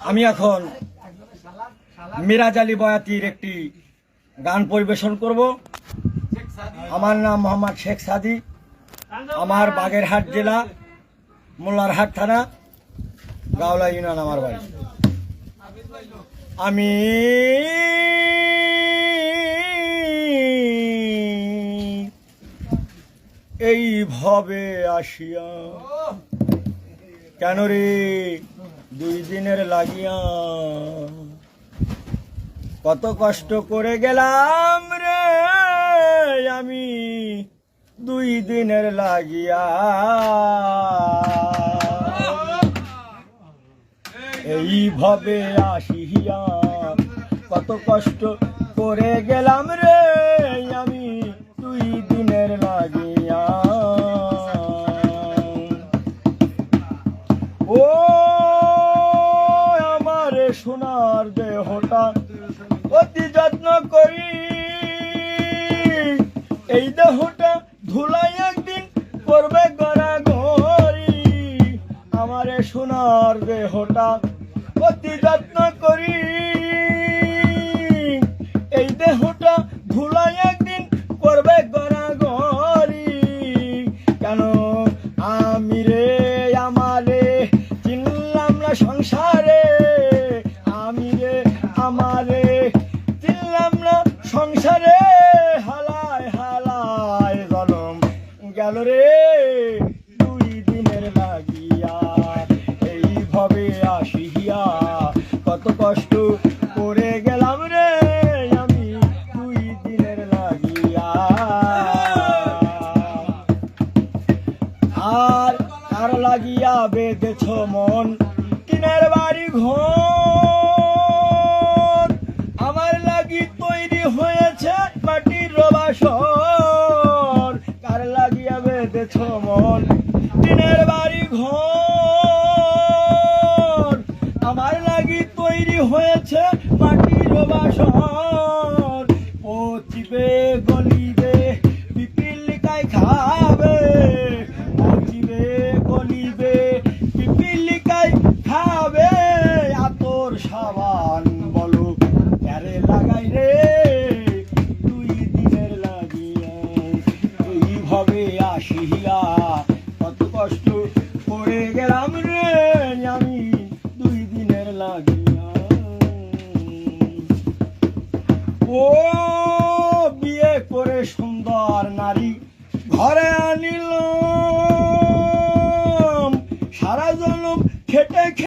আমি এখন মিরাজ আলী বয়াতির একটি গান পরিবেশন করব। আমার নাম মোহাম্মদ শেখ সাদি, আমার বাগেরহাট জেলা, মোল্লারহাট থানা, গাওলা ইউনিয়ন আমার বাড়ি। আমি এইভাবে আসিয়া কেন রে 2 দিনের লাগিয়া, কত কষ্ট করে গেলাম রে আমি 2 দিনের লাগিয়া। এইভাবে আসিয়া কত কষ্ট করে গেলাম রে আমি 2 দিনের লাগিয়া। ও আমার সোনার দেহটা অতি যত্ন করি, এই দেহটা ধুলাই একদিন করবে গড়াগড়ি। আমার সোনার দেহটা অতি যত্ন করি, এই দেহটা ধুলাই একদিন করবে গড়াগড়ি। কেন আমি রে আমারে চিনলাম না সংসারে, আমি রে আমারে চিনলাম না সংসারে। হালায় হালায় জনম গেল রে 2 দিনের লাগিয়া। এইভাবে আসিয়া কত কষ্ট করে গেলাম রে আমি 2 দিনের লাগিয়া। আর কার লাগিয়া বেঁধেছ মন টিনের বাড়ি ঘর, আমার লাগি তৈরি হয়েছে মাটির বাসর। কার লাগিয়া বেঁধেছ মন টিনের বাড়ি ঘর, আমার লাগি তৈরি হয়েছে মাটির বাসর।